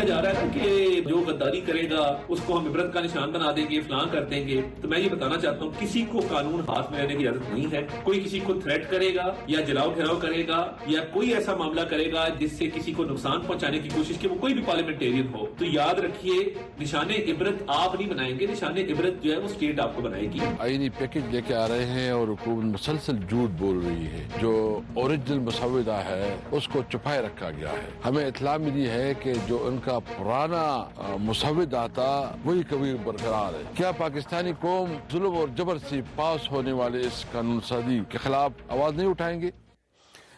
دیا جا رہا ہے نا کہ جو غداری کرے گا اس کو ہم عبرت کا نشان بنا دیں گے، فلاں کر دیں گے. تو میں یہ بتانا چاہتا ہوں کسی کو قانون ہاتھ میں لینے کی اجازت نہیں ہے. کوئی کسی کو تھریٹ کرے گا یا جلاؤ گھیراؤ کرے گا یا کوئی ایسا معاملہ کرے گا جس سے کسی کو نقصان پہنچانے کی کوشش کی، وہ کوئی بھی پارلیمنٹیرین ہو، تو یاد رکھیے نشان عبرت آپ نہیں بنائیں گے، نشان عبرت جو ہے وہ اسٹیٹ آپ کو بنائے گی. آئینی پیکج لے کے آ رہے ہیں اور حکومت مسلسل جھوٹ بول رہی ہے. جو اوریجنل مسودہ ہے اس کو چھپائے رکھا گیا ہے. ہمیں اطلاع ملی ہے کہ جو ان کا پرانا مسودہ تھا وہی کبھی برقرار ہے. کیا پاکستانی قوم ظلم اور جبر سے پاس ہونے والے اس قانون سازی کے خلاف آواز نہیں اٹھائیں گے؟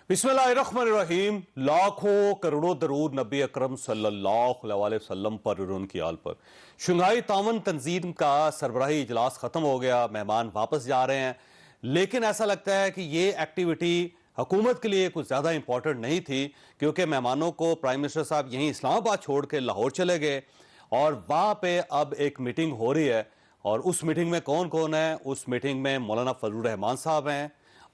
بسم اللہ الرحمن الرحیم. لاکھوں کروڑوں درود نبی اکرم صلی اللہ علیہ وسلم پر اور ان کی آل پر. شنگھائی تعاون تنظیم کا سربراہی اجلاس ختم ہو گیا، مہمان واپس جا رہے ہیں، لیکن ایسا لگتا ہے کہ یہ ایکٹیویٹی حکومت کے لیے کچھ زیادہ امپورٹنٹ نہیں تھی، کیونکہ مہمانوں کو پرائم منسٹر صاحب یہیں اسلام آباد چھوڑ کے لاہور چلے گئے اور وہاں پہ اب ایک میٹنگ ہو رہی ہے. اور اس میٹنگ میں کون کون ہے؟ اس میٹنگ میں مولانا فضل الرحمان صاحب ہیں،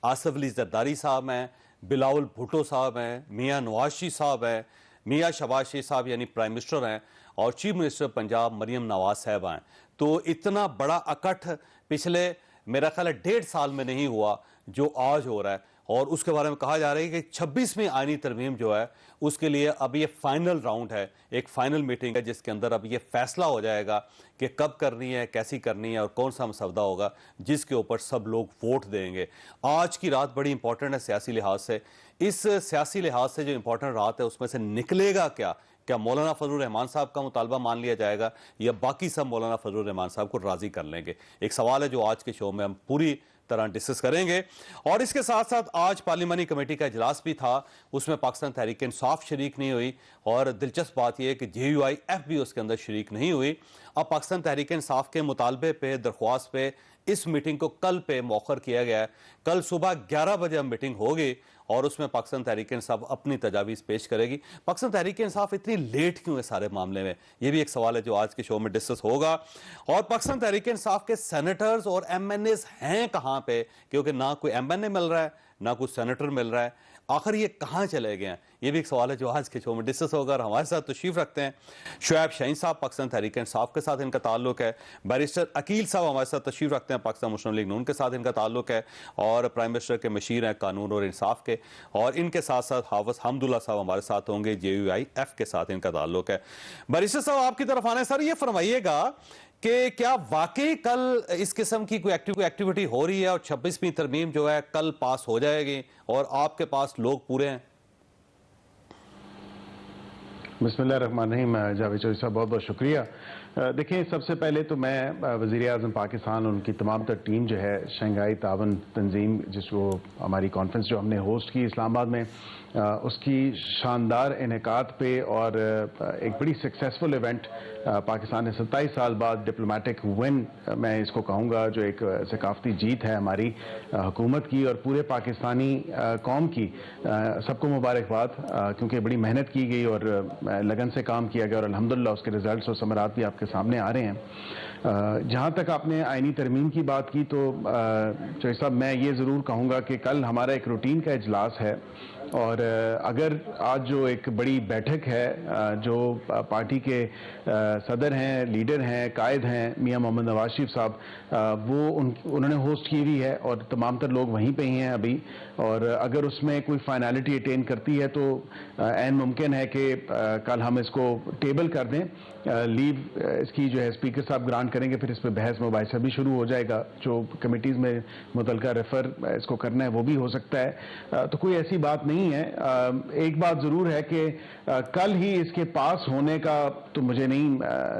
آصف علی زرداری صاحب ہیں، بلاول بھٹو صاحب ہیں، میاں نواز شریف صاحب ہیں، میاں شہباز شریف صاحب یعنی پرائم منسٹر ہیں، اور چیف منسٹر پنجاب مریم نواز صاحب ہیں. تو اتنا بڑا اکٹھ پچھلے میرا خیال ہے 1.5 سال میں نہیں ہوا جو آج ہو رہا ہے. اور اس کے بارے میں کہا جا رہا ہے کہ 26ویں آئینی ترمیم جو ہے اس کے لیے اب یہ فائنل راؤنڈ ہے، ایک فائنل میٹنگ ہے جس کے اندر اب یہ فیصلہ ہو جائے گا کہ کب کرنی ہے، کیسی کرنی ہے اور کون سا مسودہ ہوگا جس کے اوپر سب لوگ ووٹ دیں گے. آج کی رات بڑی امپورٹنٹ ہے سیاسی لحاظ سے. اس سیاسی لحاظ سے جو امپورٹنٹ رات ہے اس میں سے نکلے گا کیا مولانا فضل الرحمان صاحب کا مطالبہ مان لیا جائے گا یا باقی سب مولانا فضل الرحمان صاحب کو راضی کر لیں گے؟ ایک سوال ہے جو آج کے شو میں ہم پوری طرح ڈسکس کریں گے. اور اس کے ساتھ ساتھ آج پارلیمانی کمیٹی کا اجلاس بھی تھا، اس میں پاکستان تحریک انصاف شریک نہیں ہوئی، اور دلچسپ بات یہ ہے کہ JUIF بھی اس کے اندر شریک نہیں ہوئی. اب پاکستان تحریک انصاف کے مطالبے پہ، درخواست پہ اس میٹنگ کو کل پہ مؤخر کیا گیا ہے. کل صبح 11 بجے میٹنگ ہوگی اور اس میں پاکستان تحریک انصاف اپنی تجاویز پیش کرے گی. پاکستان تحریک انصاف اتنی لیٹ کیوں ہے سارے معاملے میں؟ یہ بھی ایک سوال ہے جو آج کے شو میں ڈسکس ہوگا. اور پاکستان تحریک انصاف کے سینیٹرز اور MNAs ہیں کہاں پہ؟ کیونکہ نہ کوئی MNA مل رہا ہے نہ کوئی سینیٹر مل رہا ہے. آخر یہ کہاں چلے گئے ہیں؟ یہ بھی ایک سوال ہے جو آج کے شو میں ڈسکس ہوگا. اور ہمارے ساتھ تشریف رکھتے ہیں شعیب شاہین صاحب، پاکستان تحریک انصاف کے ساتھ ان کا تعلق ہے. بیرسٹر عقیل صاحب ہمارے ساتھ تشریف رکھتے ہیں، پاکستان مسلم لیگ نون کے ساتھ ان کا تعلق ہے اور پرائم منسٹر کے مشیر ہیں قانون اور انصاف کے. اور ان کے ساتھ ساتھ حافظ حمداللہ صاحب ہمارے ساتھ ہوں گے، JUIF کے ساتھ ان کا تعلق ہے. بیرسٹر صاحب آپ کی طرف آنے سر، یہ فرمائیے گا کہ کیا واقعی کل اس قسم کی کوئی ایکٹیویٹی ہو رہی ہے اور 26ویں ترمیم جو ہے کل پاس ہو جائے گی اور آپ کے پاس لوگ پورے ہیں؟ بسم اللہ الرحمن الرحیم. جاوید چودھری صاحب بہت بہت شکریہ. دیکھیں، سب سے پہلے تو میں وزیر اعظم پاکستان اور ان کی تمام تر ٹیم جو ہے شنگھائی تعاون تنظیم، جس کو ہماری کانفرنس جو ہم نے ہوسٹ کی اسلام آباد میں، اس کی شاندار انعقاد پہ اور ایک بڑی سکسیسفل ایونٹ پاکستان نے 27 سال بعد ڈپلومیٹک ون میں اس کو کہوں گا، جو ایک ثقافتی جیت ہے ہماری حکومت کی اور پورے پاکستانی قوم کی. سب کو مبارکباد، کیونکہ بڑی محنت کی گئی اور لگن سے کام کیا گیا اور الحمدللہ اس کے رزلٹس اور ثمرات بھی آپ کے سامنے آ رہے ہیں. جہاں تک آپ نے آئینی ترمیم کی بات کی تو چودھری صاحب میں یہ ضرور کہوں گا کہ کل ہمارا ایک روٹین کا اجلاس ہے، اور اگر آج جو ایک بڑی بیٹھک ہے جو پارٹی کے صدر ہیں، لیڈر ہیں، قائد ہیں میاں محمد نواز شریف صاحب، وہ انہوں نے ہوسٹ کی ہوئی ہے اور تمام تر لوگ وہیں پہ ہی ہیں ابھی. اور اگر اس میں کوئی فائنالٹی اٹین کرتی ہے تو عین ممکن ہے کہ کل ہم اس کو ٹیبل کر دیں. لیو اس کی جو ہے اسپیکر صاحب گرانٹ کریں گے، پھر اس پہ بحث مباحثہ بھی شروع ہو جائے گا. جو کمیٹیز میں متعلقہ ریفر اس کو کرنا ہے وہ بھی ہو سکتا ہے. تو کوئی ایسی بات نہیں ہے. ایک بات ضرور ہے کہ کل ہی اس کے پاس ہونے کا تو مجھے نہیں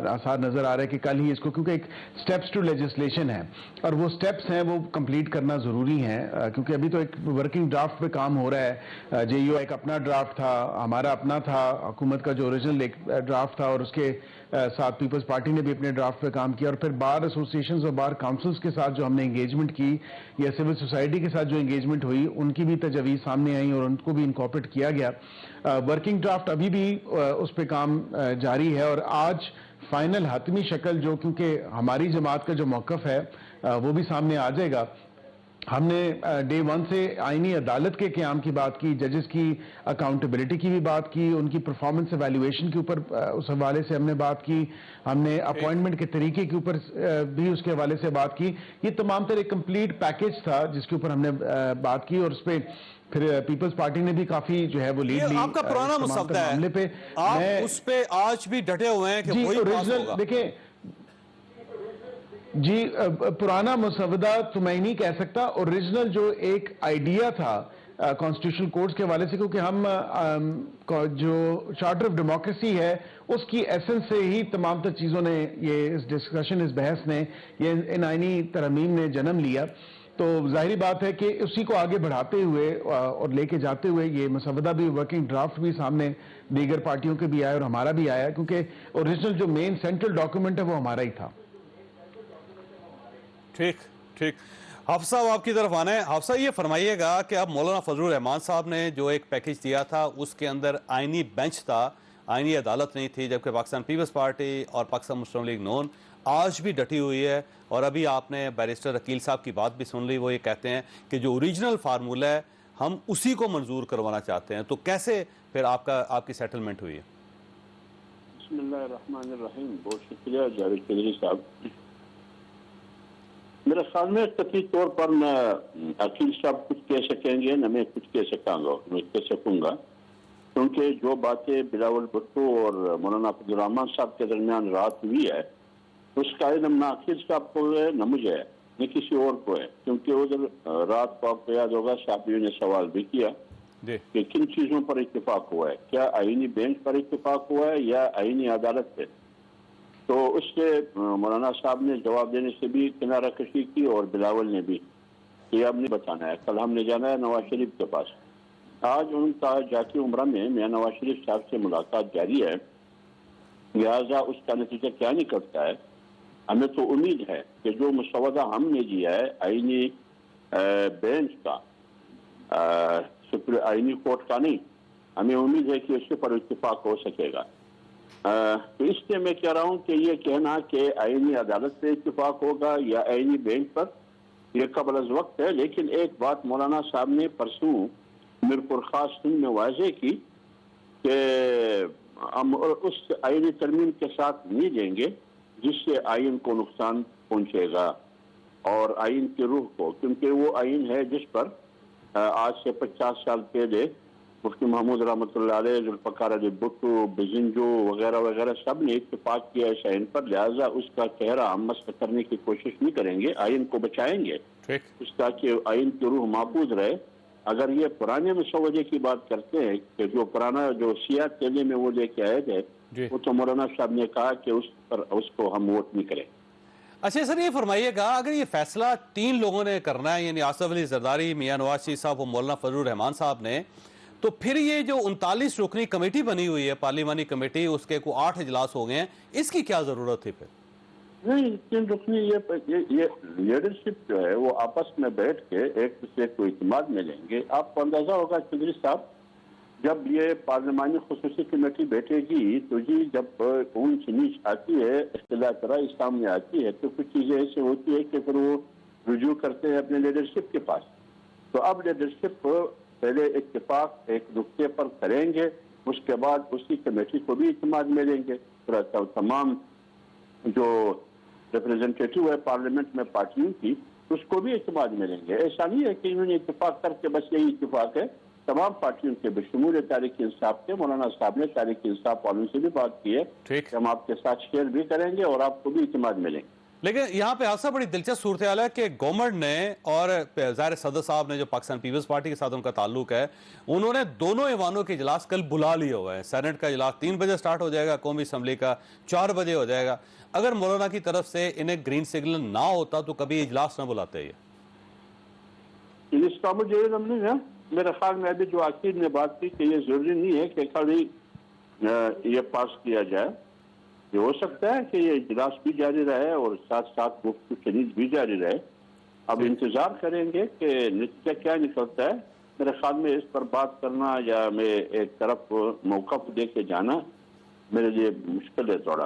آثار نظر آ رہا ہے کہ کل ہی اس کو، کیونکہ ایک سٹیپس ٹو لیجسلیشن ہے اور وہ سٹیپس ہیں وہ کمپلیٹ کرنا ضروری ہیں، کیونکہ ابھی تو ایک ورکنگ ڈرافٹ پہ کام ہو رہا ہے. JUIF ایک اپنا ڈرافٹ تھا، ہمارا اپنا تھا، حکومت کا جو اوریجنل ایک ڈرافٹ تھا، اور اس کے ساتھ پیپلز پارٹی نے بھی اپنے ڈرافٹ پہ کام کیا. اور پھر بار ایسوسیشنز اور بار کاؤنسلز کے ساتھ جو ہم نے انگیجمنٹ کی یا سول سوسائٹی کے ساتھ جو انگیجمنٹ ہوئی، ان کی بھی تجاویز سامنے آئیں اور ان کو بھی انکارپوریٹ کیا گیا. ورکنگ ڈرافٹ ابھی بھی اس پہ کام جاری ہے، اور آج فائنل حتمی شکل جو، کیونکہ ہماری جماعت کا جو موقف ہے وہ بھی سامنے آ جائے گا. ہم نے ڈے ون سے آئینی عدالت کے قیام کی بات کی، ججز کی اکاؤنٹیبلٹی کی بھی بات کی، ان کی پرفارمنس ایویلویشن کے اوپر اس حوالے سے ہم نے بات کی، ہم نے اپوائنٹمنٹ کے طریقے کے اوپر بھی اس کے حوالے سے بات کی. یہ تمام تر ایک کمپلیٹ پیکج تھا جس کے اوپر ہم نے بات کی، اور اس پہ پھر پیپلز پارٹی نے بھی کافی جو ہے وہ لیڈ لی. آپ کا پرانا مسودہ ہے، آپ اس پہ آج بھی ڈٹے ہوئے ہیں کہ وہی پاس ہوگا. دیکھیں جی، پرانا مسودہ تو میں نہیں کہہ سکتا، اوریجنل جو ایک آئیڈیا تھا کانسٹیٹیوشنل کورٹس کے حوالے سے، کیونکہ ہم جو چارٹر آف ڈیموکریسی ہے اس کی ایسنس سے ہی تمام تر چیزوں نے یہ اس ڈسکشن، اس بحث نے، یہ ان آئینی ترامیم نے جنم لیا. تو ظاہری بات ہے کہ اسی کو آگے بڑھاتے ہوئے اور لے کے جاتے ہوئے یہ مسودہ بھی، ورکنگ ڈرافٹ بھی سامنے دیگر پارٹیوں کے بھی آیا اور ہمارا بھی آیا، کیونکہ اوریجنل جو مین سینٹرل ڈاکیومنٹ ہے وہ ہمارا ہی تھا. ٹھیک. حافظ صاحب آپ کی طرف آنا ہے. حافظ صاحب یہ فرمائیے گا کہ اب مولانا فضل الرحمان صاحب نے جو ایک پیکج دیا تھا اس کے اندر آئینی بینچ تھا، آئینی عدالت نہیں تھی، جبکہ پاکستان پیپلز پارٹی اور پاکستان مسلم لیگ نون آج بھی ڈٹی ہوئی ہے. اور ابھی آپ نے بیرسٹر عقیل صاحب کی بات بھی سن لی، وہ یہ کہتے ہیں کہ جو اوریجنل فارمولہ ہے ہم اسی کو منظور کروانا چاہتے ہیں. تو کیسے پھر آپ کی سیٹلمنٹ ہوئی ہے؟ بسم اللہ الرحمن الرحیم. بہت شکریہ جاوید چودھری صاحب. میرے خیال میں قطعی طور پر نہ عقیل صاحب کچھ کہہ سکیں گے، نہ میں کچھ کہہ سکوں گا، کیونکہ جو باتیں بلاول بھٹو اور مولانا فضل الرحمان صاحب کے درمیان رات ہوئی ہے اس کا علم نہ عقیل صاحب کو ہے، نہ مجھے ہے، نہ کسی اور کو ہے. کیونکہ ادھر رات کو آپ کو یاد ہوگا صحافیوں نے سوال بھی کیا کہ کن چیزوں پر اتفاق ہوا ہے، کیا آئینی بینچ پر اتفاق ہوا ہے یا آئینی عدالت پہ. تو اس سے مولانا صاحب نے جواب دینے سے بھی کنارہ کشی کی، اور بلاول نے بھی، یہ اب نہیں بتانا ہے. کل ہم نے جانا ہے نواز شریف کے پاس. آج ان کا جاتی عمرہ میں میاں نواز شریف صاحب سے ملاقات جاری ہے، لہٰذا اس کا نتیجہ کیا نکلتا ہے. ہمیں تو امید ہے کہ جو مسودہ ہم نے دیا ہے آئینی بینچ کا، آئینی کورٹ کا نہیں، ہمیں امید ہے کہ اس کے پر اتفاق ہو سکے گا. تو اس لیے میں کہہ رہا ہوں کہ یہ کہنا کہ آئینی عدالت سے اتفاق ہوگا یا آئینی بینچ پر، یہ قبل از وقت ہے. لیکن ایک بات مولانا صاحب نے پرسوں میرپور خاص سندھ میں واضح کی کہ ہم اس آئینی ترمیم کے ساتھ نہیں دیں گے جس سے آئین کو نقصان پہنچے گا اور آئین کی روح کو، کیونکہ وہ آئین ہے جس پر آج سے 50 سال پہلے مفتی محمود رحمۃ اللہ علیہ، ذوالفقار علی بھٹو، بزنجو وغیرہ وغیرہ سب نے اتفاق کیا اس آئین پر. لہٰذا اس کا چہرہ ہم مسخ کرنے کی کوشش نہیں کریں گے، آئین کو بچائیں گے اس تاکہ آئین کی روح محفوظ رہے. اگر یہ پرانے مسودے کی بات کرتے ہیں کہ جو پرانا جو سیاہ تیلے میں وہ لے کے آئے تھے، وہ تو مولانا صاحب نے کہا کہ اس کو ہم ووٹ نہیں کریں. اچھا سر، یہ فرمائیے گا اگر یہ فیصلہ 3 لوگوں نے کرنا ہے، یعنی آصف علی زرداری، میاں نواز شریف صاحب اور مولانا فضل الرحمان صاحب نے، تو پھر یہ جو 39 رکنی کمیٹی بنی ہوئی ہے، پارلیمانی کمیٹی، اس کے کو 8 اجلاس ہو گئے ہیں، اس کی کیا ضرورت تھی پھر؟ نہیں، 3 رکنی یہ لیڈرشپ جو ہے وہ آپس میں بیٹھ کے ایک دوسرے کو اعتماد میں لیں گے. آپ کو اندازہ ہوگا چودھری صاحب، جب یہ پارلیمانی خصوصی کمیٹی بیٹھے گی تو جی جب اونچ نیچ آتی ہے، اختلاف رائے سامنے آتی ہے، تو کچھ چیزیں ایسے ہوتی ہے کہ پھر وہ رجوع کرتے ہیں اپنے لیڈرشپ کے پاس. تو اب لیڈرشپ پہلے اتفاق ایک نقطے پر کریں گے، اس کے بعد اسی کمیٹی کو بھی اعتماد میں لیں گے. تمام جو ریپرزنٹیٹیو ہے پارلیمنٹ میں پارٹیوں کی، اس کو بھی اعتماد میں لیں گے. ایسا نہیں ہے کہ انہوں نے اتفاق کر کے بس یہی اتفاق ہے. تمام پارٹیوں کے بشمول تحریک انصاف کے، مولانا صاحب نے تحریک انصاف والوں سے بھی بات کی ہے کہ ہم آپ کے ساتھ شیئر بھی کریں گے اور آپ کو بھی اعتماد ملیں گے. لیکن یہاں پہ حادثہ بڑی دلچسپ صورتحال ہے کہ گورنمنٹ نے اور ظاہر صدر صاحب نے جو پاکستان پیپلز پارٹی کے ساتھ ان کا تعلق ہے، انہوں نے دونوں ایوانوں کے اجلاس کل بلا لیے ہوئے ہیں. سینٹ کا اجلاس 3 بجے سٹارٹ ہو جائے گا، قومی اسمبلی کا 4 بجے ہو جائے گا. اگر مولانا کی طرف سے انہیں گرین سگنل نہ ہوتا تو کبھی اجلاس نہ بلاتے. اس کا مجھے علم نہیں ہے. میرے خیال میں ابھی جو عقید نے بات کی کہ یہ ضروری نہیں ہے کہ خالی یہ پاس کیا جائے. یہ ہو سکتا ہے کہ یہ اجلاس بھی جاری رہے اور ساتھ ساتھ گفتگو شنید بھی جاری رہے. اب انتظار کریں گے کہ نتیجہ کیا نکلتا ہے. میرے خیال میں اس پر بات کرنا یا میں ایک طرف موقف دے کے جانا میرے لیے مشکل ہے تھوڑا.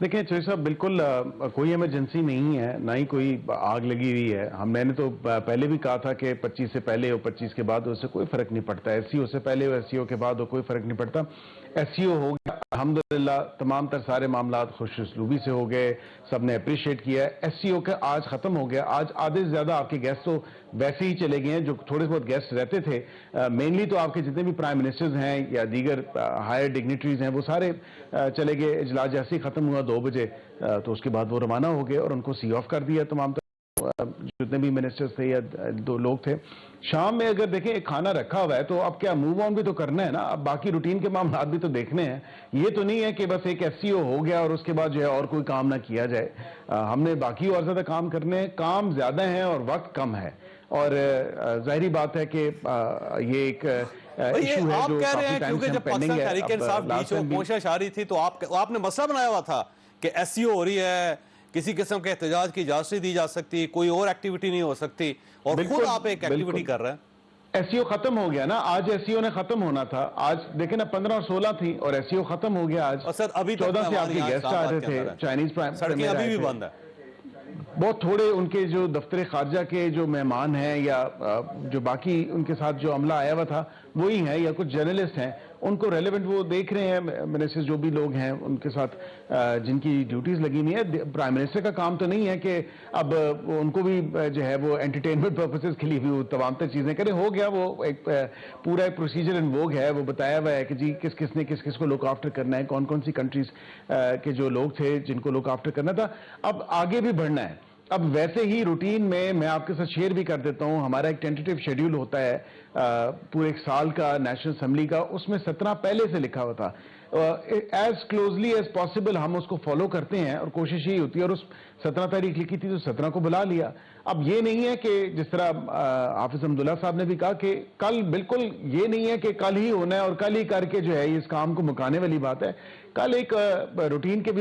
دیکھیں چوہدری صاحب بالکل کوئی ایمرجنسی نہیں ہے، نہ ہی کوئی آگ لگی ہوئی ہے. میں نے تو پہلے بھی کہا تھا کہ 25 سے پہلے اور 25 کے بعد اس سے کوئی فرق نہیں پڑتا. ایس سی او سے پہلے اور ایس سی او کے بعد کوئی فرق نہیں پڑتا. ایس سی او ہو گیا الحمدللہ، تمام تر سارے معاملات خوش اسلوبی سے ہو گئے، سب نے اپریشیٹ کیا ہے. ایس سی او کا آج ختم ہو گیا. آج آدھے سے زیادہ آپ کے گیسٹ تو ویسے ہی چلے گئے ہیں. جو تھوڑے بہت گیسٹ رہتے تھے مینلی تو آپ کے جتنے بھی پرائم منسٹرز ہیں یا دیگر ہائر ڈگنیٹریز ہیں وہ سارے چلے گئے. اجلاس جیسے ہی ختم ہوا 2 بجے تو اس کے بعد وہ روانہ ہو گئے اور ان کو سی آف کر دیا تمام جتنے بھی منسٹرز تھے یا 2 لوگ تھے. شام میں اگر دیکھیں ایک کھانا رکھا ہوا ہے تو اب کیا موو آن بھی تو کرنا ہے نا. اب باقی روٹین کے معاملات بھی تو دیکھنے ہیں. یہ تو نہیں ہے کہ بس ایک ایس سی او ہو گیا اور اس کے بعد جو ہے اور کوئی کام نہ کیا جائے. ہم نے باقی اور زیادہ کام کرنے ہیں. کام زیادہ ہیں اور وقت کم ہے اور ظاہری بات ہے کہ یہ ایک ایشو ہے آپ جو کہہ رہے ہیں کافی ٹائم کیونکہ سے جب پینڈنگ پاکستان ہے. تحریک انصاف بیچ میں کوشش آ رہی تھی تو آپ نے مسئلہ بنایا ہوا تھا کہ ایس سی او ہو رہی ہے، کسی قسم کے احتجاج کی اجازت نہیں دی جا سکتی، کوئی اور ایکٹیویٹی نہیں ہو سکتی، اور خود آپ ایک ایکٹیویٹی کر رہے ہیں. ایس سی او ختم ہو گیا نا. آج ایس سی او نے ختم ہونا تھا. آج دیکھیں نا 15 اور 16 تھی اور ایس سی او ختم ہو گیا. آج اور سر ابھی 14 سے آپ کے گیسٹ آ رہے تھے، چائنیز سڑکیں ابھی بھی بند ہے. بہت تھوڑے ان کے جو دفتر خارجہ کے جو مہمان ہیں یا جو باقی ان کے ساتھ جو عملہ آیا ہوا تھا وہی ہیں یا کچھ جرنلسٹ ہیں. ان کو ریلیونٹ وہ دیکھ رہے ہیں. منسٹر جو بھی لوگ ہیں ان کے ساتھ جن کی ڈیوٹیز لگی ہوئی ہیں. پرائم منسٹر کا کام تو نہیں ہے کہ اب ان کو بھی جو ہے وہ انٹرٹینمنٹ پرپسز کے لیے بھی وہ تمام تر چیزیں کریں. ہو گیا وہ ایک پورا ایک پروسیجر ان ووگ ہے. وہ بتایا ہوا ہے کہ جی کس کس نے کس کس کو لک آفٹر کرنا ہے، کون کون سی کنٹریز کے جو لوگ تھے جن کو لک آفٹر کرنا تھا. اب آگے بھی بڑھنا ہے. اب ویسے ہی روٹین میں آپ کے ساتھ شیئر بھی کر دیتا ہوں. ہمارا ایک ٹینٹیٹیو شیڈیول ہوتا ہے پورے ایک سال کا نیشنل اسمبلی کا. اس میں 17 پہلے سے لکھا ہوا تھا. ایز کلوزلی ایز پاسبل ہم اس کو فالو کرتے ہیں اور کوشش یہی ہوتی ہے. اور اس 17 تاریخ لکھی تھی تو 17 کو بلا لیا. اب یہ نہیں ہے کہ جس طرح حافظ حمداللہ صاحب نے بھی کہا کہ کل، بالکل یہ نہیں ہے کہ کل ہی ہونا ہے اور کل ہی کر کے جو ہے اس کام کو مکانے والی بات ہے. کل ایک روٹین کے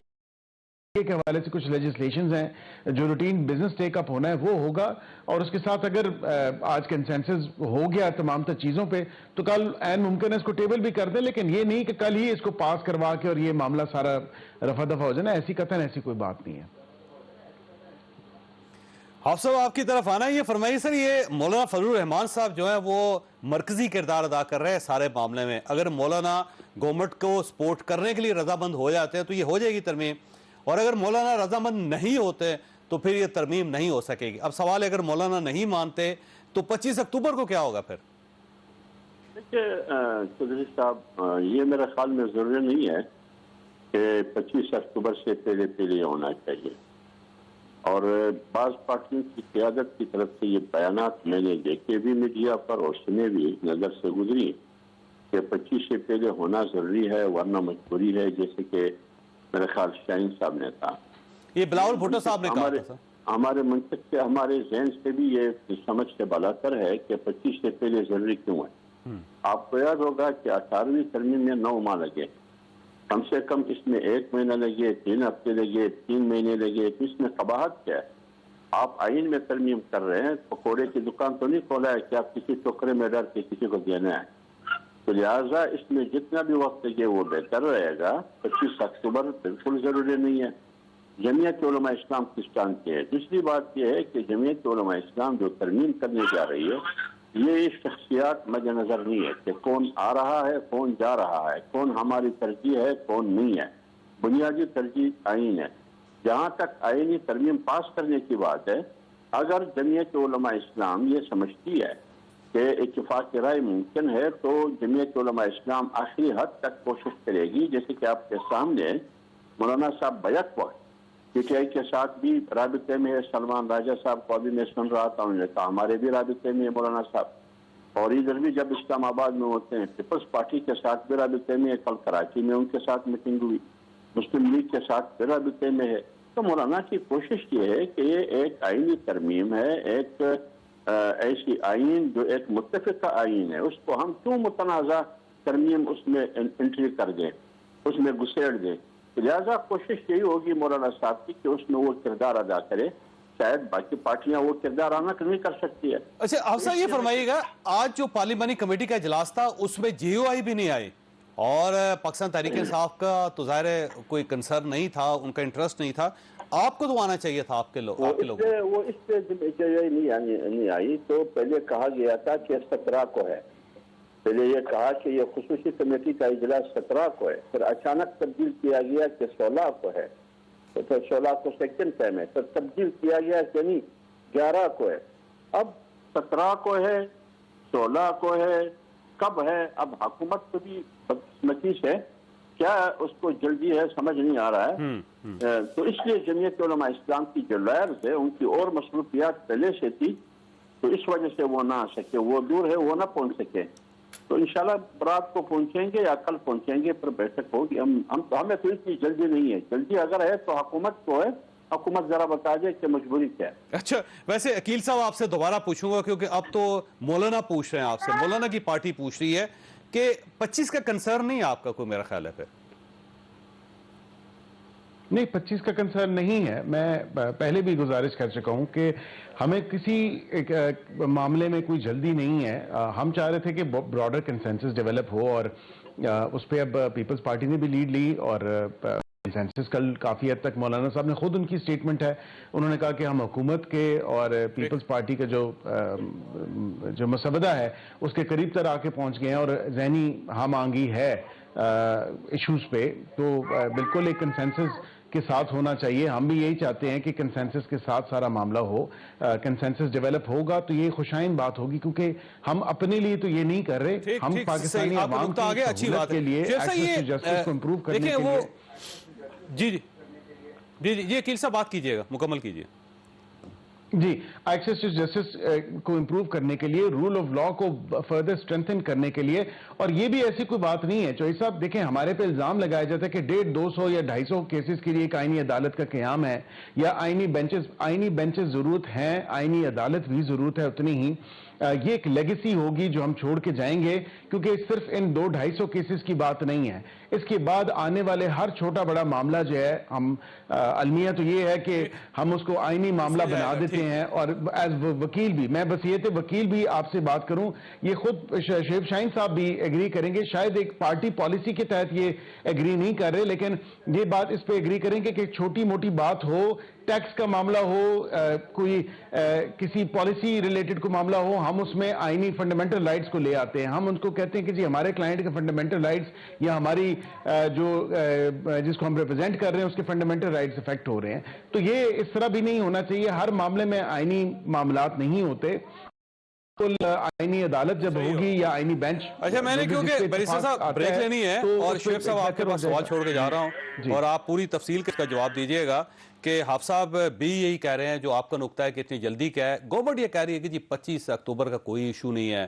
کے حوالے سے کچھ لیجسلیشنز ہیں جو روٹین بزنس ٹیک اپ ہونا ہے وہ ہوگا. اور اس کے ساتھ اگر آج کنسنسس ہو گیا تمام تر چیزوں پہ تو کل عین ممکن ہے اس کو ٹیبل بھی کر دیں. لیکن یہ نہیں کہ کل ہی اس کو پاس کروا کے اور یہ معاملہ سارا رفع دفع ہو جائے نا. ایسی قطعاً ایسی کوئی بات نہیں ہے. حافظ صاحب آپ کی طرف آنا ہے. یہ فرمائیے سر، یہ مولانا فضل الرحمان صاحب جو ہیں وہ مرکزی کردار ادا کر رہے ہیں سارے معاملے میں. اگر مولانا گورنمنٹ کو سپورٹ کرنے کے لیے رضامند ہو جاتے ہیں تو یہ ہو جائے گی ترمیم، اور اگر مولانا رضامند نہیں ہوتے تو پھر یہ ترمیم نہیں ہو سکے گی. اب سوال ہے اگر مولانا نہیں مانتے تو 25 اکتوبر کو کیا ہوگا پھر؟ دیکھیے چودھری صاحب، یہ میرے خیال میں ضروری نہیں ہے کہ 25 اکتوبر سے پہلے ہونا چاہیے. اور بعض پارٹیوں کی قیادت کی طرف سے یہ بیانات میں نے دیکھے بھی میڈیا پر اور سنے بھی، نظر سے گزری کہ 25 سے پہلے ہونا ضروری ہے ورنہ مجبوری ہے. جیسے کہ میرے خیال شاہین صاحب نے کہا، یہ بلاول بھٹو صاحب نے کہا تھا. ہمارے منطق سے، ہمارے ذہن سے بھی یہ سمجھ کے بالاتر ہے کہ 25 سے پہلے ضروری کیوں ہے. آپ کو یاد ہوگا کہ 18ویں ترمیم میں 9 ماہ لگے. کم سے کم اس میں 1 مہینہ لگے، 3 ہفتے لگے، 3 مہینے لگے. تو اس میں قباحت کیا ہے؟ آپ آئین میں ترمیم کر رہے ہیں، پکوڑے کی دکان تو نہیں کھولا ہے کہ آپ کسی ٹوکرے میں ڈر کے کسی کو دینا ہے. تو لہٰذا اس میں جتنا بھی وقت لگے وہ بہتر رہے گا. 25 اکتوبر بالکل ضروری نہیں ہے. جمعیت علماء اسلام کس جانتی ہے؟ دوسری بات یہ ہے کہ جمعیت علماء اسلام جو ترمیم کرنے جا رہی ہے یہ شخصیات مد نظر نہیں ہے کہ کون آ رہا ہے، کون جا رہا ہے، کون ہماری ترجیح ہے، کون نہیں ہے. بنیادی ترجیح آئین ہے. جہاں تک آئینی ترمیم پاس کرنے کی بات ہے، اگر جمعیت علماء اسلام یہ سمجھتی ہے کہ اتفاق رائے ممکن ہے تو جمعیت علماء اسلام آخری حد تک کوشش کرے گی. جیسے کہ آپ کے سامنے مولانا صاحب بیک وقت پی ٹی آئی کے ساتھ بھی رابطے میں ہے. سلمان راجہ صاحب کو ابھی میں سن رہا تھا، انہوں نے کہا ہمارے بھی رابطے میں ہے مولانا صاحب. اور ادھر بھی جب اسلام آباد میں ہوتے ہیں پیپلز پارٹی کے ساتھ بھی رابطے میں ہے. کل کراچی میں ان کے ساتھ میٹنگ ہوئی. مسلم لیگ کے ساتھ بھی رابطے میں ہے. تو مولانا کی کوشش یہ ہے کہ یہ ایک آئینی ترمیم ہے، ایک ایسی آئین جو ایک متفقہ آئین ہے، اس کو ہم کیوں متنازع ترمیم اس میں انٹری کر دیں، اس میں گسیڑ دیں. لہٰذا کوشش یہی ہوگی مولانا صاحب کی کہ اس میں وہ کردار ادا کرے. شاید باقی پارٹیاں وہ کردار آنا نہیں کر سکتی ہے. اچھا حافظ صاحب یہ فرمائیے گا، آج جو پارلیمانی کمیٹی کا اجلاس تھا اس میں جے او آئی بھی نہیں آئے، اور پاکستان تحریک انصاف کا تو ظاہر ہے کوئی کنسرن نہیں تھا, ان کا انٹرسٹ نہیں تھا, آپ کو تو آنا چاہیے تھا آپ کے لوگوں وہ اس پہ نہیں آئی. تو پہلے کہا گیا تھا کہ 17 کو ہے, پہلے یہ کہا کہ یہ خصوصی کمیٹی کا اجلاس 17 کو ہے, پھر اچانک تبدیل کیا گیا کہ 16 کو ہے, تو پھر 16 کو سیکنڈ ٹائم ہے, پھر تبدیل کیا گیا کہ نہیں 11 کو ہے, اب 17 کو ہے, 16 کو ہے, کب ہے؟ اب حکومت کو بھی بدقسمتی ہے, کیا اس کو جلدی ہے سمجھ نہیں آ رہا ہے. تو اس لیے جمعیت علماء اسلام کی جو لائرز ہے ان کی اور مصروفیات پہلے سے تھی, تو اس وجہ سے وہ نہ آ سکے, وہ دور ہے وہ نہ پہنچ سکے. تو انشاءاللہ رات کو پہنچیں گے یا کل پہنچیں گے, پھر بیٹھک ہوگی. ہمیں تو اتنی جلدی نہیں ہے, جلدی اگر ہے تو حکومت کو ہے, حکومت ذرا بتا دے کہ مجبوری کیا ہے. اچھا, ویسے عقیل صاحب آپ سے دوبارہ پوچھوں گا کیونکہ اب تو مولانا پوچھ رہے ہیں آپ سے, مولانا کی پارٹی پوچھ رہی ہے کہ 25 کا کنسرن نہیں آپ کا کوئی, میرا خیال ہے پھر نہیں 25 کا کنسرن نہیں ہے. میں پہلے بھی گزارش کر چکا ہوں کہ ہمیں کسی معاملے میں کوئی جلدی نہیں ہے. ہم چاہ رہے تھے کہ براڈر کنسنسس ڈیولپ ہو, اور اس پہ اب پیپلز پارٹی نے بھی لیڈ لی, اور کنسنسس کل کافی حد تک مولانا صاحب نے خود ان کی سٹیٹمنٹ ہے, انہوں نے کہا کہ ہم حکومت کے اور پیپلز پارٹی کا جو مسودہ ہے اس کے قریب تر آ کے پہنچ گئے ہیں, اور ذہنی ہم آہنگی ہے ایشوز پہ. تو بالکل ایک کنسنسس کے ساتھ ہونا چاہیے. ہم بھی یہی چاہتے ہیں کہ کنسنسس کے ساتھ سارا معاملہ ہو. کنسنسس ڈیولپ ہوگا تو یہ خوشائن بات ہوگی, کیونکہ ہم اپنے لیے تو یہ نہیں کر رہے, ہم پاکستانی عوام کی سہولت کے لیے ایکسس ٹو جسٹس کو امپروو کرنے کے لیے. جی جی جی جی یہ عقیل صاحب بات کیجئے گا, مکمل کیجئے. جی, ایکسس ٹو جسٹس کو امپروو کرنے کے لیے, رول آف لا کو فردر اسٹرینتھن کرنے کے لیے. اور یہ بھی ایسی کوئی بات نہیں ہے چوہی صاحب, دیکھیں ہمارے پہ الزام لگایا جاتا ہے کہ 150, 200 یا 250 کیسز کے لیے ایک آئینی عدالت کا قیام ہے, یا آئینی بینچز ضرورت ہیں, آئینی عدالت بھی ضرورت ہے اتنی ہی. یہ ایک لیگیسی ہوگی جو ہم چھوڑ کے جائیں گے, کیونکہ صرف ان 200-250 کیسز کی بات نہیں ہے. اس کے بعد آنے والے ہر چھوٹا بڑا معاملہ جو ہے, ہم المیہ تو یہ ہے کہ ہم اس کو آئینی معاملہ بنا دیتے ہیں. اور ایز وکیل بھی, میں بس یہ تھے وکیل بھی آپ سے بات کروں, یہ خود شعیب شاہین صاحب بھی ایگری کریں گے, شاید ایک پارٹی پالیسی کے تحت یہ ایگری نہیں کر رہے, لیکن یہ بات اس پہ ایگری کریں گے کہ چھوٹی موٹی بات ہو, ٹیکس کا معاملہ ہو, کوئی کسی پالیسی ریلیٹڈ کو معاملہ ہو, ہم اس میں آئینی فنڈامنٹل رائٹس کو لے آتے ہیں. ہم ان کو کہتے ہیں کہ جی ہمارے کلائنٹ کے فنڈامنٹل رائٹس یا ہماری جو جس کو ہم ریپرزینٹ کر رہے ہیں اس کے فنڈامنٹل رائٹس افیکٹ ہو رہے ہیں. تو یہ اس طرح بھی نہیں ہونا چاہیے. ہر معاملے میں آئینی معاملات نہیں ہوتے. آئینی عدالت جب ہوگی یا آئینی بینچ. اچھا, میں نے کیونکہ بیرسٹر صاحب بریک لینی ہے, اور شعیب صاحب آپ کے پاس سوال چھوڑ کے جا رہا ہوں, اور آپ پوری تفصیل کا جواب دیجئے گا کہ حافظ صاحب بھی یہی کہہ رہے ہیں جو آپ کا نقطہ ہے کہ اتنی جلدی کیا ہے. گورنمنٹ یہ کہہ رہی ہے کہ جی 25 اکتوبر کا کوئی ایشو نہیں ہے,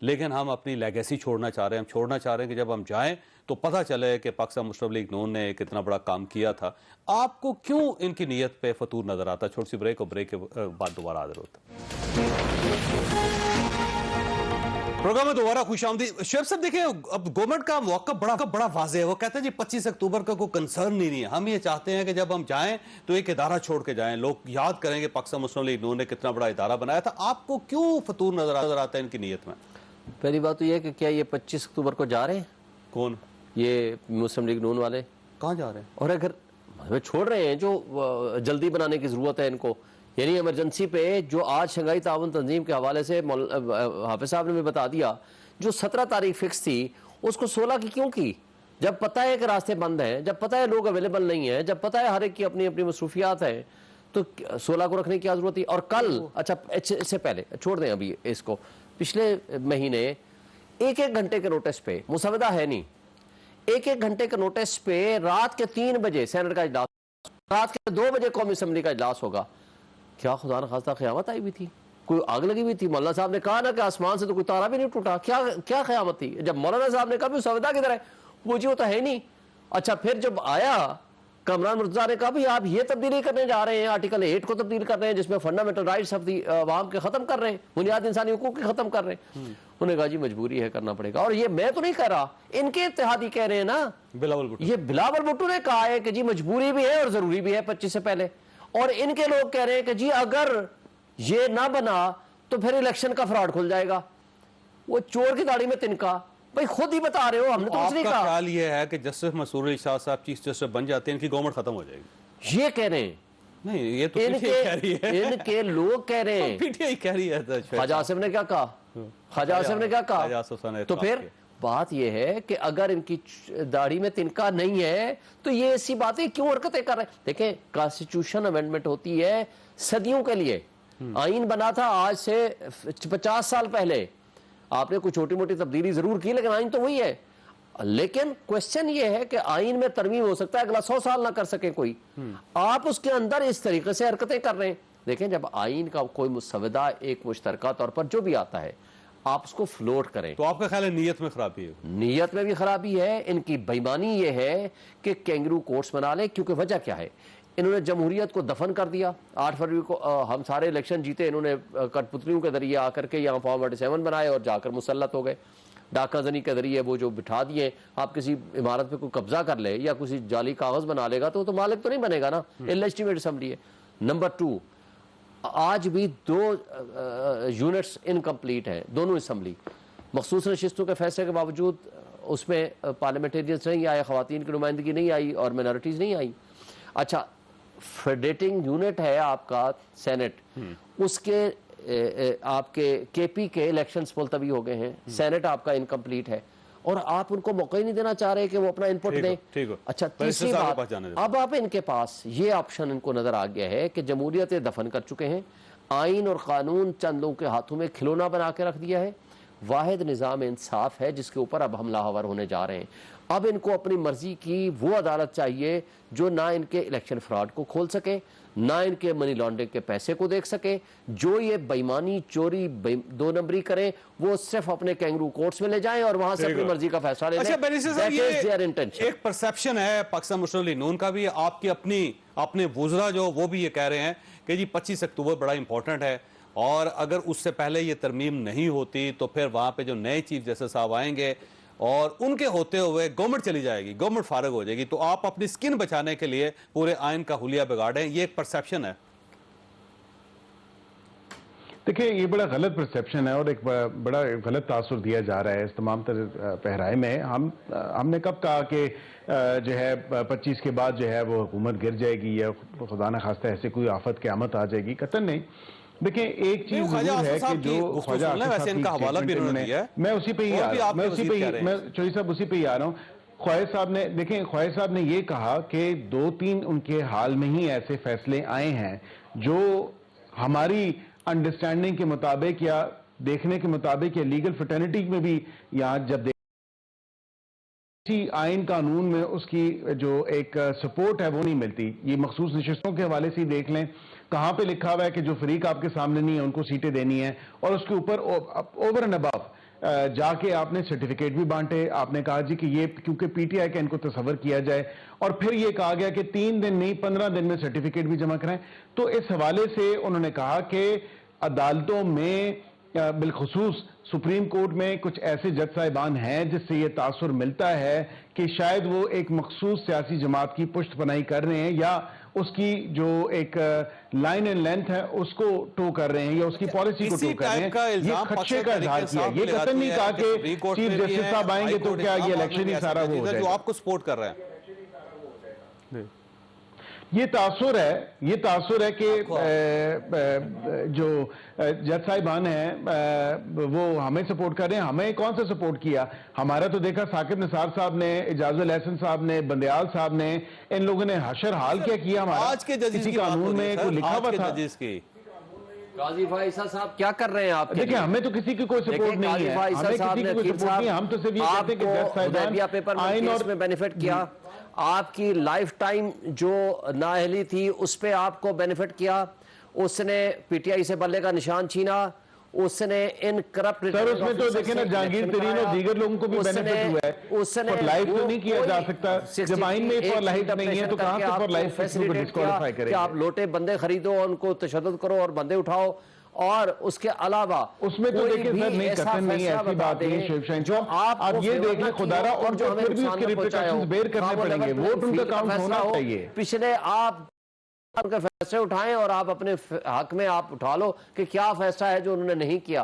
لیکن ہم اپنی لیگیسی چھوڑنا چاہ رہے ہیں. ہم چھوڑنا چاہ رہے ہیں کہ جب ہم جائیں تو پتہ چلے کہ پاکستان مسلم لیگ نون نے ایک اتنا بڑا کام کیا تھا. آپ کو کیوں ان کی نیت پہ فطور نظر آتا؟ چھوٹی سی بریک, اور بریک کے بعد دوبارہ حاضر ہوتا. پروگرام میں دوبارہ خوش آمدید. شعیب صاحب دیکھیں, اب گورنمنٹ کا موقع بڑا واضح ہے. وہ کہتے ہیں جی 25 اکتوبر کا کوئی کنسرن نہیں ہے. ہم یہ چاہتے ہیں کہ جب ہم جائیں تو ایک ادارہ چھوڑ کے جائیں, لوگ یاد کریں کہ پاکستان مسلم لیگ نون نے کتنا بڑا ادارہ بنایا تھا. آپ کو کیوں فطور نظر آتا ہے ان کی نیت میں؟ پہلی بات تو یہ ہے کہ کیا یہ 25 اکتوبر کو جا رہے ہیں؟ کون؟ یہ مسلم لیگ نون والے کہاں جا رہے ہیں؟ اور اگر چھوڑ رہے ہیں جو جلدی بنانے کی ضرورت ہے ان کو, یعنی ایمرجنسی پہ جو آج شنگھائی تعاون تنظیم کے حوالے سے حافظ صاحب نے بھی بتا دیا, جو 17 تاریخ فکس تھی اس کو 16 کی کیوں کی؟ جب پتہ ہے کہ راستے بند ہیں, جب پتہ ہے لوگ اویلیبل نہیں ہیں, جب پتہ ہے ہر ایک کی اپنی اپنی مصروفیات ہیں, تو 16 کو رکھنے کی کیا ضرورت تھی؟ اور کل, اچھا اس سے پہلے چھوڑ دیں ابھی اس کو, پچھلے مہینے 1-1 گھنٹے کے نوٹس پہ, مسودہ ہے نہیں, 1-1 گھنٹے کے نوٹس پہ رات کے 3 بجے سینٹ کا اجلاس, رات کے 2 بجے قومی اسمبلی کا اجلاس ہوگا. کیا خدا نخواستہ قیامت آئی ہوئی تھی؟ کوئی آگ لگی ہوئی تھی؟ مولانا صاحب نے کہا نا کہ آسمان سے تو کوئی تارا بھی نہیں ٹوٹا. کیا قیامت تھی؟ جب مولانا صاحب نے کہا بھی مسودہ کدھر ہے, وہ جی وہ تو ہے نہیں. اچھا, پھر جب آیا کامران مرتضیٰ نے کہا بھی آپ یہ تبدیلی کرنے جا رہے ہیں, آرٹیکل 8 کو تبدیل کر رہے ہیں جس میں فنڈامنٹل رائٹس آف دی عوام کے ختم کر رہے ہیں, بنیاد انسانی حقوق کے ختم کر رہے ہیں. انہوں نے کہا جی مجبوری ہے, کرنا پڑے گا. اور یہ میں تو نہیں کہہ رہا, ان کے اتحادی کہہ رہے ہیں نا, یہ بلاول بھٹو نے کہا ہے کہ جی مجبوری بھی ہے اور ضروری بھی ہے 25 سے پہلے. اور ان کے لوگ کہہ رہے ہیں کہ جی اگر یہ نہ بنا تو پھر الیکشن کا فراڈ کھل جائے گا. وہ چور کی داڑھی میں تنکا, بھائی خود ہی بتا رہے ہو, ہم نے تو اس نہیں آپ کا کہا. خیال یہ ہے کہ جسٹس مسرور علی شاہ صاحب چیف جسٹس بن جاتے ہیں, ان کی گورنمنٹ ختم ہو جائے گی؟ یہ کہہ رہے ہیں, نہیں, یہ تو پی ٹی آئی کہہ رہی ہے. ان کے لوگ کہہ رہے ہیں. پی ٹی آئی کہہ رہی ہے. خواجہ آصف نے کیا کہا, خواجہ آصف نے کیا خواجہ کہا؟ آصف نے تو پھر بات یہ ہے کہ اگر ان کی داڑھی میں تنکا نہیں ہے تو یہ ایسی باتیں کیوں حرکتیں کر رہے ہیں؟ دیکھیں, کانسٹیٹیوشن امینڈمنٹ ہوتی ہے صدیوں کے لیے. آئین بنا تھا آج سے 50 سال پہلے, آپ نے کوئی چھوٹی موٹی تبدیلی ضرور کی لیکن آئین تو وہی ہے. لیکن کوشچن یہ ہے کہ آئین میں ترمیم ہو سکتا ہے اگلا 100 سال نہ کر سکے کوئی, آپ اس کے اندر اس طریقے سے حرکتیں کر رہے ہیں. دیکھیں, جب آئین کا کوئی مسودہ ایک مشترکہ طور پر جو بھی آتا ہے آپ اس کو فلوٹ کریں. تو آپ کا خیال ہے نیت میں خرابی ہے؟ نیت میں بھی خرابی ہے. ان کی بےایمانی یہ ہے کہ کینگرو کورٹس بنا لیں, کیونکہ وجہ کیا ہے, انہوں نے جمہوریت کو دفن کر دیا. 8 فروری کو ہم سارے الیکشن جیتے, انہوں نے کٹ پتلیوں کے ذریعے آ کر کے یہاں فارم 47 بنائے اور جا کر مسلط ہو گئے. ڈاکہ زنی کے ذریعے وہ جو بٹھا دیے, آپ کسی عمارت پہ کوئی قبضہ کر لے یا کسی جعلی کاغذ بنا لے گا تو مالک تو نہیں بنے گا نا, لیجٹیمیٹ اسمبلی ہے. نمبر 2, آج بھی 2 یونٹس انکمپلیٹ ہیں, دونوں اسمبلی. مخصوص نشستوں کے فیصلے کے باوجود اس میں پارلیمنٹیرینز نہیں آئے, خواتین کی نمائندگی نہیں آئی اور مائنارٹیز نہیں آئی. اچھا, فیڈریٹنگ یونٹ ہے آپ کا سینٹ, اس کے آپ کے پی کے الیکشنز ملتوی ہو گئے ہیں, سینٹ آپ کا انکمپلیٹ ہے اور آپ ان کو موقع ہی نہیں دینا چاہ رہے کہ وہ اپنا انپٹ دیں. اچھا, تیسری بات, اب آپ ان کے پاس یہ آپشن ان کو نظر آ گیا ہے کہ جمہوریت دفن کر چکے ہیں, آئین اور قانون چند لوگوں کے ہاتھوں میں کھلونا بنا کے رکھ دیا ہے. واحد نظام انصاف ہے جس کے اوپر اب حملہ آور ہونے جا رہے ہیں. اب ان کو اپنی مرضی کی وہ عدالت چاہیے جو نہ ان کے الیکشن فراڈ کو کھول سکے, نہ ان کے منی لانڈرنگ کے پیسے کو دیکھ سکے. جو یہ بےایمانی, چوری, 2 نمبری کریں وہ صرف اپنے کینگرو کورٹس میں لے جائیں اور وہاں سے اپنی مرضی کا فیصلہ لے لیں. ایک پرسیپشن ہے پاکستان مسلم لیگ نون کا بھی, آپ کی اپنے وزراء جو وہ بھی یہ کہہ رہے ہیں کہ جی 25 اکتوبر بڑا امپورٹنٹ ہے اور اگر اس سے پہلے یہ ترمیم نہیں ہوتی تو پھر وہاں پہ جو نئے چیف جسٹس صاحب آئیں گے اور ان کے ہوتے ہوئے گورنمنٹ چلی جائے گی, گورنمنٹ فارغ ہو جائے گی, تو آپ اپنی سکن بچانے کے لیے پورے آئین کا حلیہ بگاڑیں. یہ ایک پرسیپشن ہے. دیکھیں, یہ بڑا غلط پرسیپشن ہے اور ایک بڑا غلط تاثر دیا جا رہا ہے اس تمام تر پہرائے میں. ہم نے کب کہا کہ جو ہے 25 کے بعد جو ہے وہ حکومت گر جائے گی یا خدا نہ خواستہ ایسے کوئی آفت قیامت آ جائے گی؟ قطعاً نہیں. دیکھیں, ایک چیز ضرور ہے کہ جو خواجہ آصف صاحب کی, میں اسی پہ ہی چوہدری صاحب اسی پہ ہی آ رہا ہوں. خواجہ صاحب نے, دیکھیں, خواجہ صاحب نے یہ کہا کہ 2-3 ان کے حال میں ہی ایسے فیصلے آئے ہیں جو ہماری انڈرسٹینڈنگ کے مطابق یا دیکھنے کے مطابق یا لیگل فرٹرنیٹی میں بھی یہاں جب آئین قانون میں اس کی جو ایک سپورٹ ہے وہ نہیں ملتی. یہ مخصوص نشستوں کے حوالے سے دیکھ لیں, کہاں پہ لکھا ہوا ہے کہ جو فریق آپ کے سامنے نہیں ہے ان کو سیٹیں دینی ہیں اور اس کے اوپر اوور اینڈ ابو جا کے آپ نے سرٹیفکیٹ بھی بانٹے. آپ نے کہا جی کہ یہ کیونکہ پی ٹی آئی کا ان کو تصور کیا جائے, اور پھر یہ کہا گیا کہ 3 دن نہیں 15 دن میں سرٹیفکیٹ بھی جمع کرائیں. تو اس حوالے سے انہوں نے کہا کہ عدالتوں میں بالخصوص سپریم کورٹ میں کچھ ایسے جج صاحبان ہیں جس سے یہ تاثر ملتا ہے کہ شاید وہ ایک مخصوص سیاسی جماعت کی پشت پناہی کر رہے ہیں یا اس کی جو ایک لائن اینڈ لینتھ ہے اس کو ٹو کر رہے ہیں یا اس کی پالیسی کو ٹو کر رہے ہیں. یہ خدشے کا اظہار کیا. یہ قطعاً نہیں کہا کہ چیف جسٹس صاحب آئیں گے تو کیا یہ الیکشن ہی سارا وہ ہو جائے گا. جو آپ کو سپورٹ کر رہے ہیں, یہ تاثر ہے کہ جو جج صاحبان ہیں وہ ہمیں سپورٹ کر رہے ہیں. ہمیں کون سا سپورٹ کیا؟ ہمارا تو دیکھا ثاقب نثار صاحب نے, اعجاز الحسن صاحب نے, بندیال صاحب نے, ان لوگوں نے حشر حال کیا کیا. ہمارا آج کے ججز کسی کی قانون میں کوئی لکھا ہوا تھا. قاضی فائزہ صاحب کیا کر رہے ہیں آپ؟ دیکھیں, ہمیں تو کسی کی کوئی سپورٹ نہیں ہے, ہمیں کسی کی کوئی سپورٹ نہیں ہے. ہم تو صرف یہ کہتے ہیں کہ جج صاحبان آئین اور میں بینیفٹ کیا, آپ کی لائف ٹائم جو نااہلی تھی اس پہ آپ کو بینیفٹ کیا, اس نے پی ٹی آئی سے بلے کا نشان چھینا, اس نے ان کرپٹ سر اس میں تو دیکھیں نا جہانگیر ترین اور دیگر لوگوں کو بھی بینیفٹ ہوا ہے. فار لائف تو نہیں کیا جا سکتا, جب آئین میں فار لائف نہیں ہے تو کہاں سے فار لائف کسی کو ڈسکوالیفائی کرے کہ آپ لوٹے بندے خریدو, ان کو تشدد کرو اور بندے اٹھاؤ, اور اس کے علاوہ اس میں تو دیکھیں سر نہیں قسم نہیں ایسی بات نہیں. شیخ شاہین جو آپ یہ دیکھ لیں خدا رہا, اور جو پھر بھی اس کے ریپریکیشنز بیئر کرنے پڑیں گے, ووٹ ان کا کاؤنٹ ہونا چاہیے. پچھلے آپ کے فیصلے اٹھائیں اور آپ اپنے حق میں آپ اٹھا لو کہ کیا فیصلہ ہے جو انہوں نے نہیں کیا.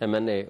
MNA,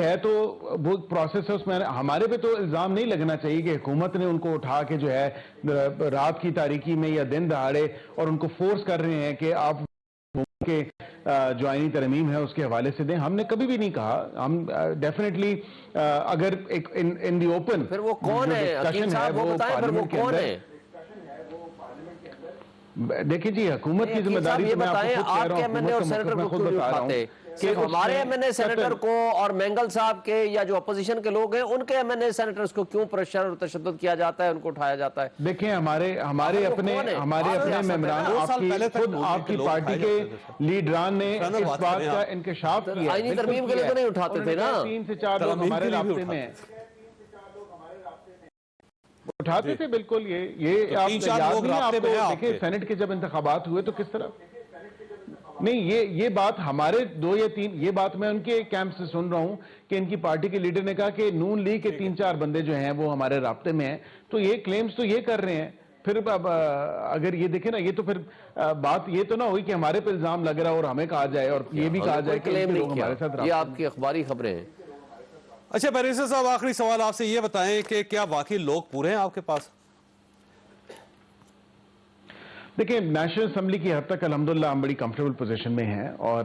ہے تو وہ پروسیس ہے، اس میں ہمارے پہ تو الزام نہیں لگنا چاہیے کہ حکومت نے ان کو اٹھا کے جو ہے رات کی تاریکی میں یا دن دہاڑے اور ان کو فورس کر رہے ہیں کہ آپ کے جو آئینی ترمیم ہے اس کے حوالے سے دیں. ہم نے کبھی بھی نہیں کہا. ہم ڈیفینیٹلی اگر ایک ان دی اوپن پھر وہ کون ہے حکیم صاحب، وہ بتائیں پھر وہ کون ہے؟ دیکھیں جی حکومت کی ذمہ داری یہ بتائیں آپ کے ایم این اے اور سینیٹر کو کیوں نہیں اٹھاتے؟ صرف ہمارے ایم این اے سینیٹر کو اور مینگل صاحب کے یا جو اپوزیشن کے لوگ ہیں ان کے ایم این اے سینیٹرز کو کیوں پریشر اور تشدد کیا جاتا ہے، ان کو اٹھایا جاتا ہے؟ دیکھیں ہمارے اپنے ممبران آپ کی پارٹی کے لیڈران نے اس بات کا انکشاف کیا. آئینی ترمیم کے لیے تو نہیں اٹھاتے تھے نا؟ 3 سے 4 لوگ ہمارے رابطے میں ہیں. اٹھاتے تھے بالکل. یہ آپ یاد نہیں آپ کو؟ دیکھیں سینٹ کے جب انتخابات ہوئے تو کس طرح نہیں، یہ بات ہمارے 2 یا 3 یہ بات میں ان کے کیمپ سے سن رہا ہوں کہ ان کی پارٹی کے لیڈر نے کہا کہ نون لیگ کے 3-4 بندے جو ہیں وہ ہمارے رابطے میں ہیں. تو یہ کلیمز تو یہ کر رہے ہیں. پھر اگر یہ دیکھیں نا، یہ تو پھر بات یہ تو نہ ہوئی کہ ہمارے پہ الزام لگ رہا ہے اور ہمیں کہا جائے اور یہ بھی کہا جائے کہ لوگ ہمارے ساتھ. یہ آپ کی اخباری خبریں ہیں. اچھا بیریسٹر صاحب، آخری سوال آپ سے یہ بتائیں کہ کیا واقعی لوگ پورے ہیں آپ کے پاس؟ دیکھیں نیشنل اسمبلی کی حد تک الحمدللہ ہم بڑی کمفرٹیبل پوزیشن میں ہیں، اور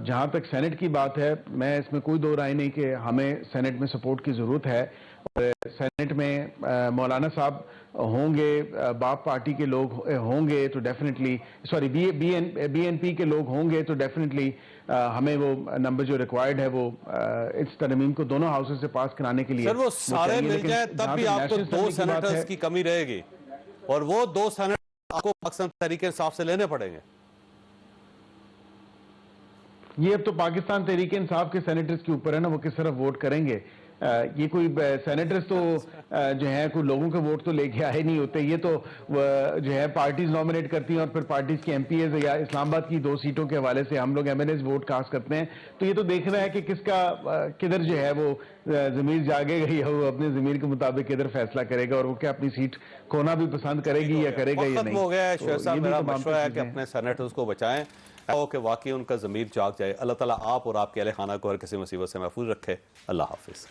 جہاں تک سینٹ کی بات ہے میں اس میں کوئی دو رائے نہیں کہ ہمیں سینٹ میں سپورٹ کی ضرورت ہے. اور سینٹ میں مولانا صاحب ہوں گے، باپ پارٹی کے لوگ ہوں گے تو ڈیفینیٹلی بی این پی کے لوگ ہوں گے تو ڈیفینیٹلی ہمیں وہ نمبر جو ریکوائرڈ ہے وہ اس ترمیم کو دونوں ہاؤسز سے پاس کرانے کے لیے سر وہ سارے مل جائیں تب بھی آپ کو 2 سینیٹرز کی کمی رہے گی، اور وہ 2 سینیٹر آپ کو پاکستان تحریک انصاف سے لینے پڑیں گے. یہ اب تو پاکستان تحریک انصاف کے سینیٹرز کے اوپر ہے نا، وہ کس طرح ووٹ کریں گے. یہ کوئی سینیٹرز تو جو ہیں کوئی لوگوں کے ووٹ تو لے کے آئے نہیں ہوتے. یہ تو جو ہے پارٹیز نومینیٹ کرتی ہیں اور پھر پارٹیز کے ایم پی ایز یا اسلام آباد کی 2 سیٹوں کے حوالے سے ہم لوگ M N As vote cast کرتے ہیں. تو یہ تو دیکھنا ہے کہ کس کا کدھر جو ہے وہ ضمیر جاگے گا یا وہ اپنے ضمیر کے مطابق کدھر فیصلہ کرے گا، اور وہ کیا اپنی سیٹ کھونا بھی پسند کرے گی یا کرے گا یا نہیں. ختم ہو گیا ہے شعیب صاحب، میرا مشورہ ہے کہ اپنے سینیٹرز کو بچائیں کہ واقعی ان کا ضمیر جاگ جائے. اللہ تعالیٰ آپ اور آپ کے اہل خانہ کو ہر کسی مصیبت سے محفوظ رکھے. اللہ حافظ.